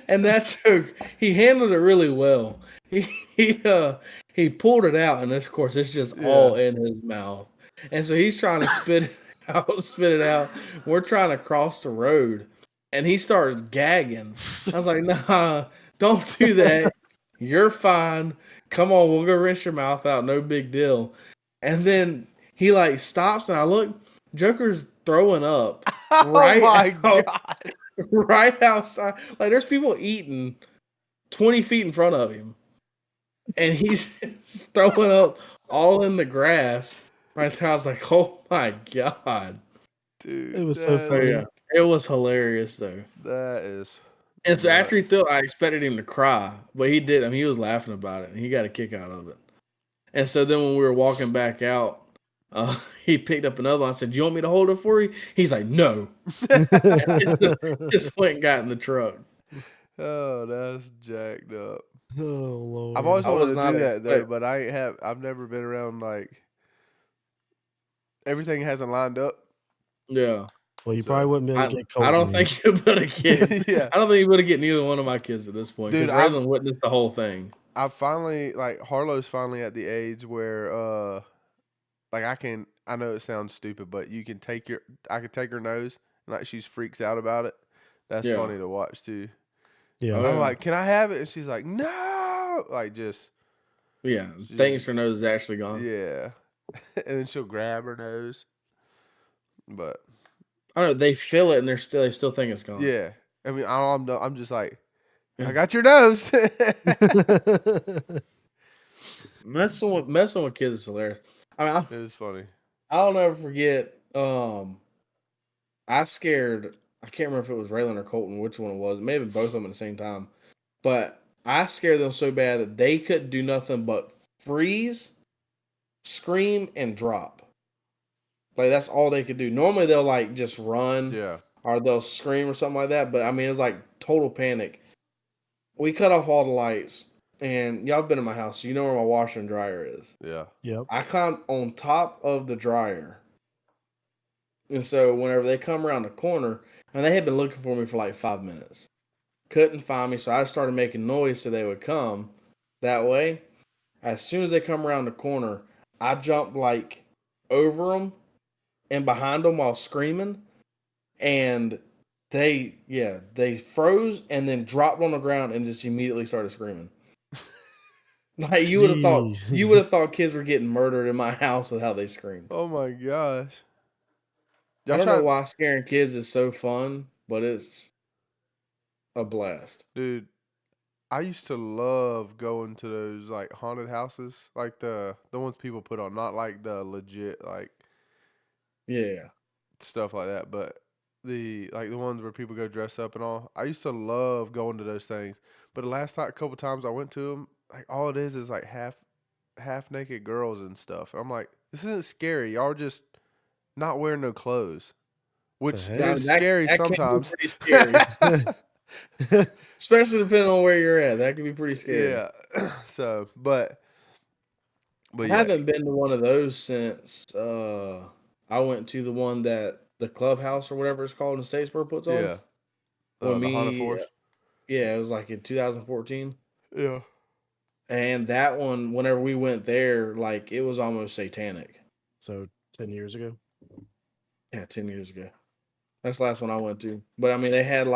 And he handled it really well. He pulled it out, and of course it's just all in his mouth. And so he's trying to spit it out. We're trying to cross the road, and he starts gagging. I was like, "Nah, Don't do that. You're fine. Come on, we'll go rinse your mouth out. No big deal. And then he like stops and I look, Joker's throwing up Oh right my out, god. right outside. Like there's people eating 20 feet in front of him. And he's just throwing up all in the grass. Right there, I was like, oh my god. Dude, It was so Oh funny. yeah. It was hilarious though. that is And so after he nuts. threw, I expected him to cry, but he did. I mean, he was laughing about it, and he got a kick out of it. And so then when we were walking back out, he picked up another one. I said, "Do you want me to hold it for you?" He's like, "No." Just went and got in the truck. Oh, that's jacked up. Oh Lord. I've always I was wanted to not do that though, expect- but I've never been around like everything hasn't lined up. Yeah. Well, you So, probably wouldn't be able to get cold. I don't think you better get. Yeah. I don't think you better get neither one of my kids at this point Dude, because Raylan witnessed the whole thing. I finally like Harlow's finally at the age where like I know it sounds stupid, but I can take her nose and like she freaks out about it. That's Yeah. funny to watch too. Yeah. Oh, I'm yeah. like, "Can I have it?" And she's like, "No!" Like just Yeah. She's- Thinks her nose is actually gone. yeah. And then she'll grab her nose. But I don't know. They feel it and they still think it's gone. yeah. I mean, I'm just like, I got your nose. Messing with kids is hilarious. I mean, It was funny. I'll never forget. I scared. I can't remember if it was Raylan or Colton, which one it was. It may have been both of them at the same time. But I scared them so bad that they couldn't do nothing but freeze, scream, and drop. Like that's all they could do. Normally they'll like just run Yeah. or they'll scream or something like that. But I mean, it was like total panic. We cut off all the lights, and y'all been in my house, so you know where my washer and dryer is. Yeah. Yep. I climbed on top of the dryer. And so whenever they come around the corner, and they had been looking for me for like 5 minutes, couldn't find me, so I started making noise so they would come. That way, as soon as they come around the corner, I jumped like over them and behind them while screaming, and they froze and then dropped on the ground and just immediately started screaming. Like you would have thought kids were getting murdered in my house with how they screamed. Oh my gosh. I don't know why scaring kids is so fun, but it's a blast. Dude, I used to love going to those like haunted houses, like the ones people put on, not like the legit like Yeah. stuff like that, but the ones where people go dress up and all. I used to love going to those things, but the last couple times I went to them, like all it is like half naked girls and stuff. I'm like, this isn't scary. Y'all are just not wearing no clothes, which heck? is scary that can be sometimes. pretty scary. Especially depending on where you're at. That can be pretty scary. Yeah. So, but I yeah, haven't been to one of those since I went to the one that the clubhouse or whatever it's called in Statesboro puts on. yeah. The haunted forest. Yeah, it was like in 2014. Yeah. And that one, whenever we went there, like it was almost satanic. So 10 years ago. Yeah, 10 years ago. That's the last one I went to. But I mean, they had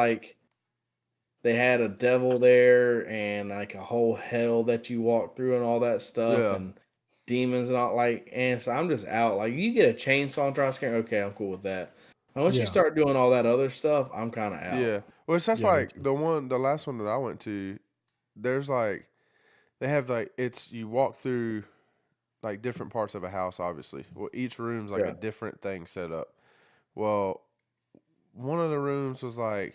a devil there and like a whole hell that you walk through and all that stuff Yeah. and demons and all like. And so I'm just out. Like you get a chainsaw and try to scare. Okay, I'm cool with that. And once you Yeah. start doing all that other stuff, I'm kind of out. Yeah. Well, it's just Yeah, me like too. the last one that I went to, there's like, they have like, you walk through like different parts of a house, obviously. Well, each room's like Yeah. a different thing set up. Well, one of the rooms was like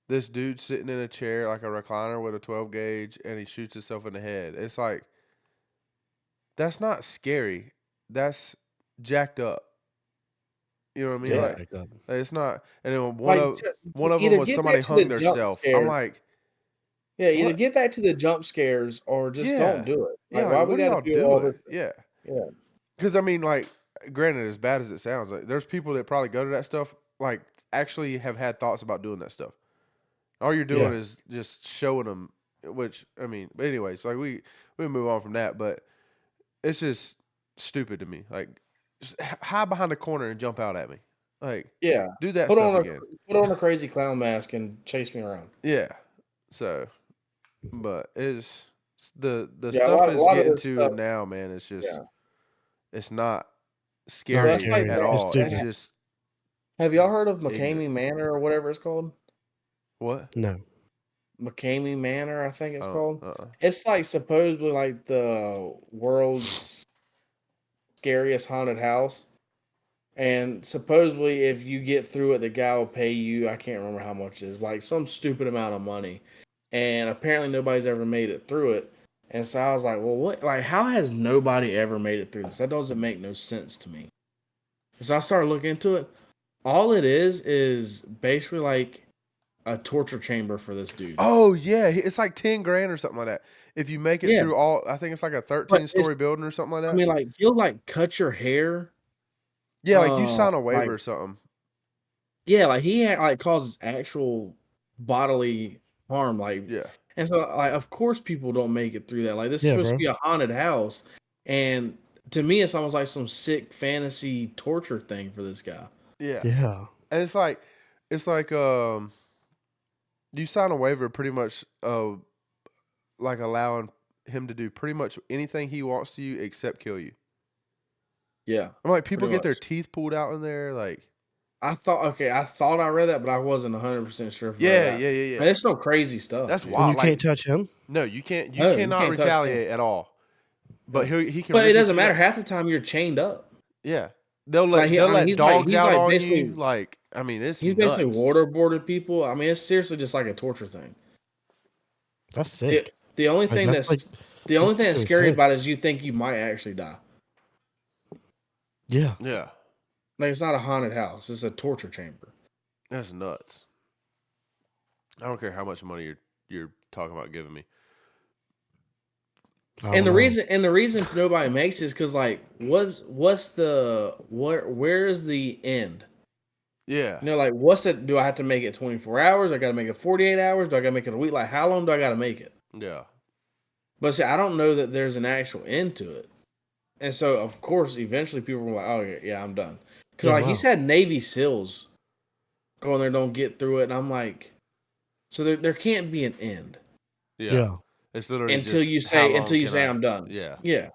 this dude sitting in a chair, like a recliner with a 12 gauge, and he shoots himself in the head. It's like, that's not scary. That's jacked up. You know what I mean? Yeah. Like, Jacked up. it's not. And then Like, one of them either was get somebody back to hung the jump themselves. scare. I'm like, Yeah, either what? get back to the jump scares or just Yeah. don't do it. Like, Yeah, why like, we what are got y'all to do all doing? this? Yeah. Yeah. Because, I mean, like, granted, as bad as it sounds, like, there's people that probably go to that stuff, like, actually have had thoughts about doing that stuff. All you're doing is just showing them, which, I mean, but anyways, like, we move on from that, but it's just stupid to me. Like, just hide behind a corner and jump out at me. Like, Yeah. do that Put stuff on again. a crazy clown mask and chase me around. Yeah. So, but it's the Yeah, stuff a is lot of getting this to stuff. now, man. It's just Yeah. it's not Not scary scary. at It's all. It's stupid. just Have y'all heard of ignorant. McCamey Manor or whatever it's called? What? No. McCamey Manor, I think it's Oh, called. It's like supposedly like the world's scariest haunted house. And supposedly, if you get through it, the guy will pay you. I can't remember how much it is, like some stupid amount of money. And apparently, nobody's ever made it through it. And so I was like, well, what? Like, how has nobody ever made it through this? That doesn't make no sense to me. So I started looking into it. All it is basically like a torture chamber for this dude. Oh yeah, it's like 10 grand or something like that. If you make it Yeah. through all, I think it's like a But it's, 13-story building or something like I that. mean, like he'll like cut your hair. Yeah, like you sign a waiver Like or something. yeah, like he had like causes actual bodily harm, like, Yeah, and so like of course people don't make it through that. Like this is Yeah, supposed to bro. be a haunted house, and to me it's almost like some sick fantasy torture thing for this guy. yeah, Yeah. and it's like you sign a waiver pretty much like allowing him to do pretty much anything he wants to you except kill you. Yeah, I'm like, people pretty get their much. teeth pulled out in there, like I thought I read that, but I wasn't 100% sure if I read yeah, that. yeah, yeah, yeah. Man, it's some crazy stuff. That's Dude. And wild. you can't Like touch him? no, you can't. You No, you cannot can't touch him. retaliate at all. But he can But it rip your doesn't teeth matter. out. Half the time you're chained up. Yeah, they'll Like let he's dogs out on basically you. Like I mean, it's he's basically nuts. waterboarded people. I mean, it's seriously just like a torture thing. That's The, sick. the only Like, thing that's like the only that's thing to that's his scary head. about it is you think you might actually die. Yeah. Yeah, Like it's not a haunted house; it's a torture chamber. that's nuts. I don't care how much money you're talking about giving me. I And don't know. the reason nobody makes is because like where's the end? Yeah, You know, like what's it? Do I have to make it 24 hours? I got to make it 48 hours? Do I got to make it a week? Like how long do I got to make it? yeah, But see, I don't know that there's an actual end to it. And so, of course, eventually people were like, "Oh yeah, I'm done." Because Yeah, like wow. he's had Navy SEALs go in there, don't get through it, and I'm like, so there can't be an end yeah. Yeah. It's literally until just you how say long can I? I'm done. Yeah, Yeah,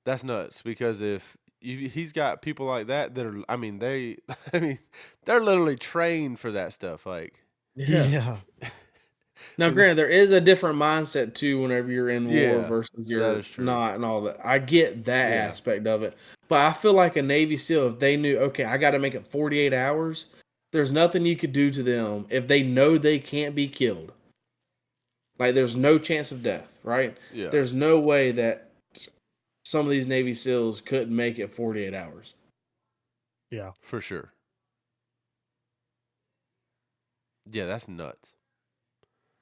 that's nuts. Because if he's got people like that are, I mean, I mean, they're literally trained for that stuff. Like, yeah. Yeah. Now, granted, there is a different mindset too whenever you're in war yeah, versus that you're is true. not, and all that. I get that Yeah. aspect of it, but I feel like a Navy SEAL, if they knew, okay, I got to make it 48 hours, there's nothing you could do to them if they know they can't be killed. Like, there's no chance of death, right? Yeah, There's no way that some of these Navy SEALs couldn't make it 48 hours. Yeah. for sure. Yeah, that's nuts.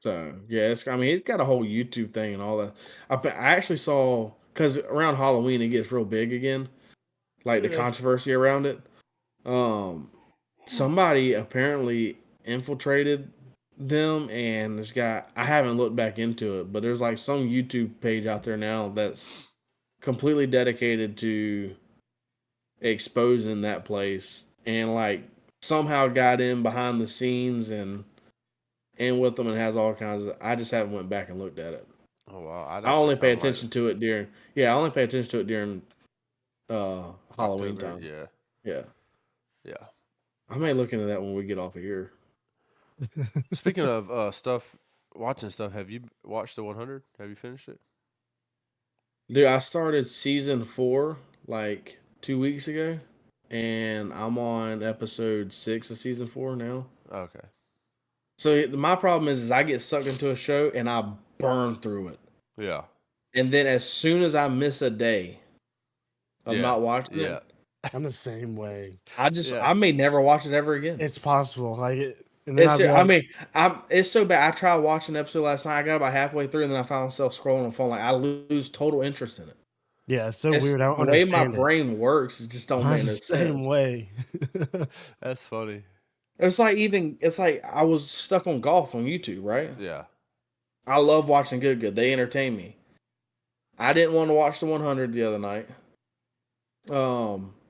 So yeah, I mean, he's got a whole YouTube thing and all that. I actually saw because around Halloween it gets real big again, like the Yeah. controversy around it. Somebody apparently infiltrated them, and this guy, I haven't looked back into it, but there's like some YouTube page out there now that's completely dedicated to exposing that place, and like somehow got in behind the scenes and with them, and has all kinds of. I just haven't went back and looked at it. Oh wow, I'd I actually only pay kind of like attention to it during. Yeah, I only pay attention to it during Halloween October. time. Yeah, Yeah, yeah. I may look into that when we get off of here. Speaking of watching stuff, have you watched the 100? Have you finished it? Dude, I started season 4 like 2 weeks ago, and I'm on episode 6 of season 4 now. Okay. So my problem is I get sucked into a show and I burn through it, Yeah. and then as soon as I miss a day of Yeah. not watching Yeah. it, I'm the same way. Yeah. I may never watch it ever again. It's possible. And then It's I'll be I like, mean it's so bad. I tried watching an episode last night. I got about halfway through, and then I found myself scrolling on the phone. Like I lose total interest in it. yeah, it's so It's weird. I don't the way my understand it. brain works. It just don't make Mine's no the same sense. way. That's funny. It's like I was stuck on golf on YouTube, right? Yeah. I love watching Good. They entertain me. I didn't want to watch the 100 the other night.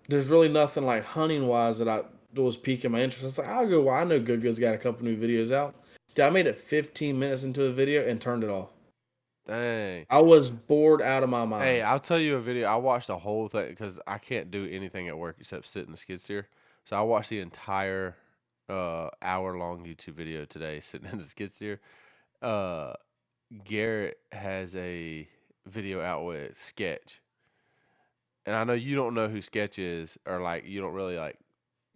There's really nothing like hunting wise that was piquing my interest. I was like, I'll go. Well, I know Good's got a couple new videos out. Dude, I made it 15 minutes into the video and turned it off. Dang. I was bored out of my mind. Hey, I'll tell you a video. I watched the whole thing because I can't do anything at work except sit in the skid steer. So I watched the entire hour-long YouTube video today sitting in the skid steer. Garrett has a video out with Sketch. And I know you don't know who Sketch is, or like you don't really like.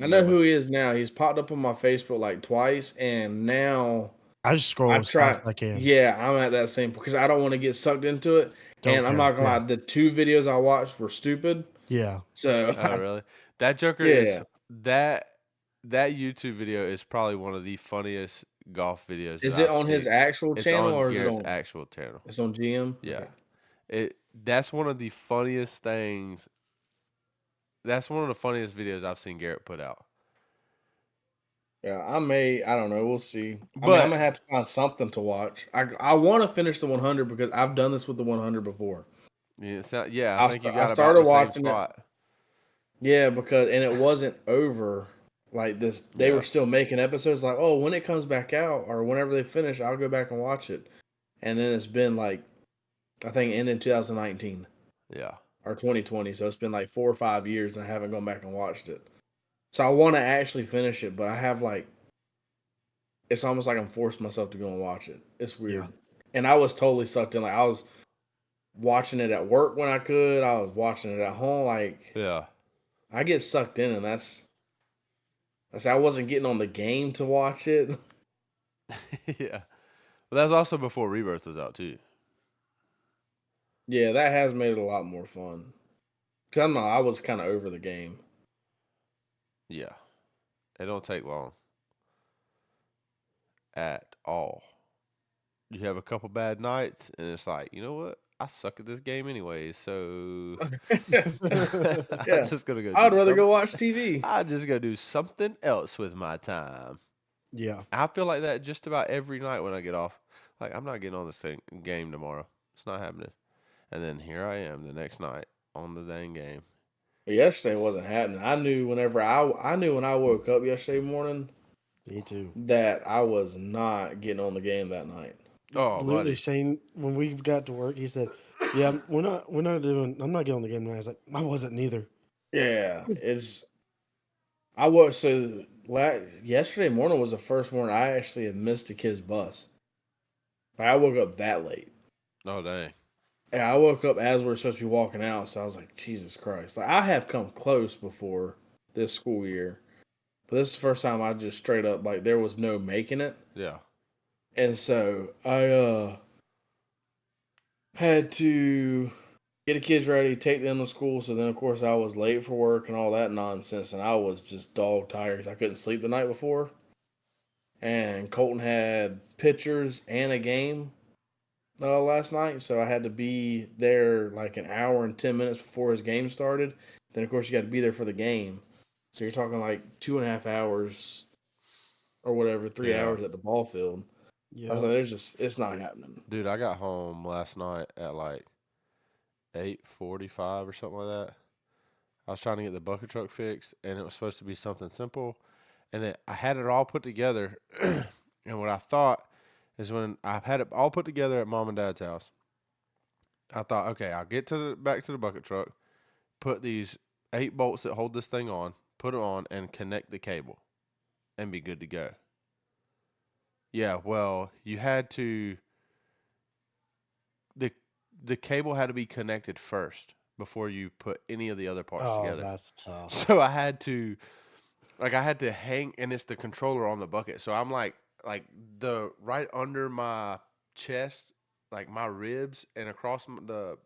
I know who he is now. He's popped up on my Facebook like twice, and now I just scroll I as try. fast as I can. Yeah, I'm at that same because I don't want to get sucked into it. Don't and I'm care. not gonna lie, the 2 videos I watched were stupid. Yeah. So Oh, really? That Joker is that YouTube video is probably one of the funniest golf videos. Is that it I've on his seen. actual It's channel on or is Garrett's it on actual channel? It's on GM. Yeah. Okay. That's one of the funniest things. That's one of the funniest videos I've seen Garrett put out. Yeah, I don't know. We'll see. I mean, But- I'm gonna have to find something to watch. I want to finish the 100 because I've done this with the 100 before. Yeah, I think you I got started about the same watching it. spot. Yeah, because it wasn't over like this. They were still making episodes. Like, oh, when it comes back out or whenever they finish, I'll go back and watch it. And then it's been like, I think, ended in 2019. Yeah. Or 2020. So it's been like 4 or 5 years, and I haven't gone back and watched it. So I want to actually finish it, but I have like, it's almost like I'm forcing myself to go and watch it. It's weird. Yeah. And I was totally sucked in. Like I was watching it at work when I could. I was watching it at home. Like, Yeah. I get sucked in, and that's I wasn't getting on the game to watch it. Yeah. But that was also before Rebirth was out too. Yeah, that has made it a lot more fun. 'Cause I don't know, I was kind of over the game. Yeah. It don't take long. At all. You have a couple bad nights, and it's like, you know what? I suck at this game anyway, so Yeah. I'm just gonna go. I'd rather go watch TV. I'm just gonna do something else with my time. Yeah. I feel like that just about every night when I get off. Like I'm not getting on this game tomorrow. It's not happening. And then here I am the next night on the dang game. But yesterday wasn't happening. I knew whenever I knew when I woke up yesterday morning Me too. that I was not getting on the game that night. Oh, Literally, buddy. Shane, when we got to work, he said, "Yeah, I'm not getting on the game tonight." I was like, "I wasn't neither." Yeah, yesterday morning was the first morning I actually had missed a kid's bus. Like, I woke up that late. Oh dang. And I woke up as we were supposed to be walking out, so I was like, Jesus Christ. Like I have come close before this school year. But this is the first time I just straight up like there was no making it. Yeah. And so I had to get the kids ready, take them to school. So then, of course, I was late for work and all that nonsense. And I was just dog tired because I couldn't sleep the night before. And Colton had pictures and a game last night. So I had to be there like an hour and 10 minutes before his game started. Then, of course, you got to be there for the game. So you're talking like 2.5 hours or whatever, 3 hours at the ball field. Yeah. I was like, it's not happening. Dude, I got home last night at like 8:45 or something like that. I was trying to get the bucket truck fixed, and it was supposed to be something simple. And then I had it all put together. And what I thought is when I had it all put together at mom and dad's house, I thought, okay, I'll get back to the bucket truck, put these 8 bolts that hold this thing on, put it on, and connect the cable, and be good to go. Yeah, well, you had to. The cable had to be connected first before you put any of the other parts together. That's tough. So I had to hang, and it's the controller on the bucket. So I'm like the right under my chest, like my ribs, and across the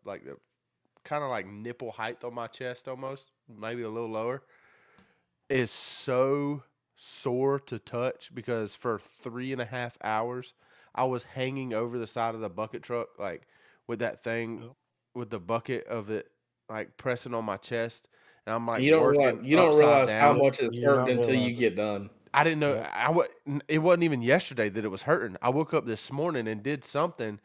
kind of like nipple height on my chest, almost maybe a little lower, is so sore to touch because for 3.5 hours I was hanging over the side of the bucket truck like with that thing with the bucket of it like pressing on my chest, and I'm like you don't realize how much it's hurting until you get done. I didn't know it wasn't even yesterday that it was hurting. I woke up this morning and did something,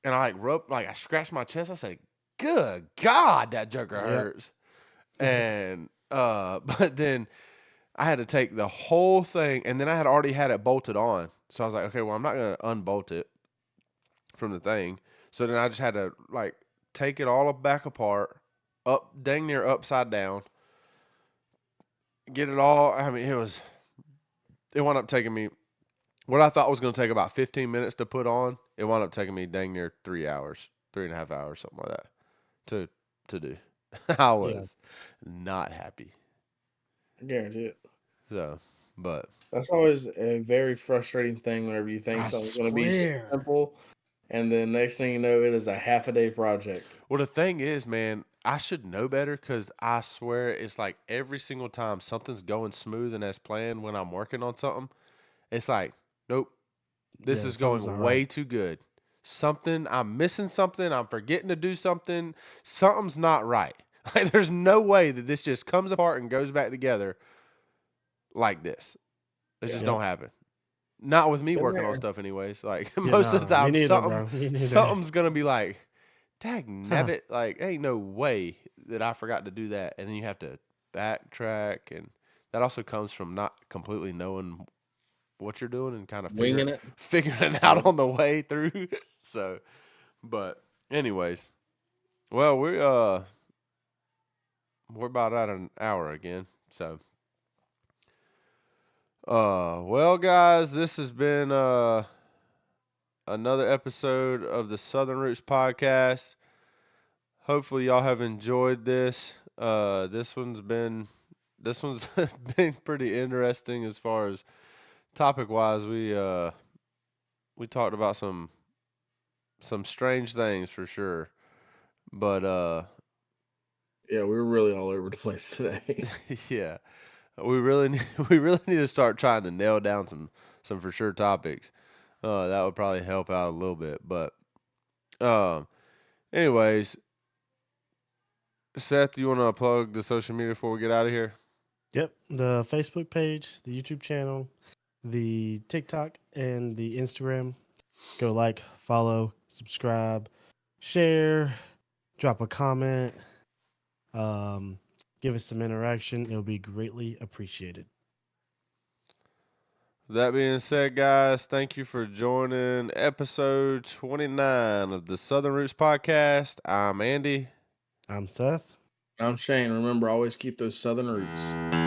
and I I scratched my chest. I said, "Good God, that joker hurts." And but then I had to take the whole thing, and then I had already had it bolted on. So I was like, okay, well, I'm not going to unbolt it from the thing. So then I just had to like take it all back apart, up dang near upside down, get it all. I mean, it wound up taking me what I thought was going to take about 15 minutes to put on. It wound up taking me dang near 3 hours, 3.5 hours, something like that to do. I was not happy. I guarantee it. So, but That's always a very frustrating thing whenever you think I something's going to be swear. simple, and then next thing you know, it is a half a day project. well, the thing is, man, I should know better because I swear it's like every single time something's going smooth and as planned when I'm working on something, it's like, nope, this Yeah, is something's going not way right. too good. I'm missing something. I'm forgetting to do something. Something's not right. Like, there's no way that this just comes apart and goes back together like this. It just Yep. don't happen. Not with me Been working on there. stuff, anyways. Like Yeah, most of the me time, neither, bro. Me neither. something's gonna be like, "Dag nabbit!" Like, ain't no way that I forgot to do that, and then you have to backtrack, and that also comes from not completely knowing what you're doing and kind of Winging it. figuring it out on the way through. So, but anyways, well, we're about at an hour again. So, well, guys, this has been another episode of the Southern Roots podcast. Hopefully, y'all have enjoyed this. This one's been been pretty interesting as far as topic wise. We talked about some strange things for sure, but Yeah, we were really all over the place today. yeah, we really need to start trying to nail down some for sure topics. That would probably help out a little bit, but anyways, Seth, you want to plug the social media before we get out of here? Yep, the Facebook page, the YouTube channel, the TikTok, and the Instagram. Go like, follow, subscribe, share, drop a comment, give us some interaction. It'll be greatly appreciated. That being said, guys, thank you for joining episode 29 of the Southern Roots Podcast. I'm Andy. I'm Seth. I'm Shane. Remember, always keep those southern roots.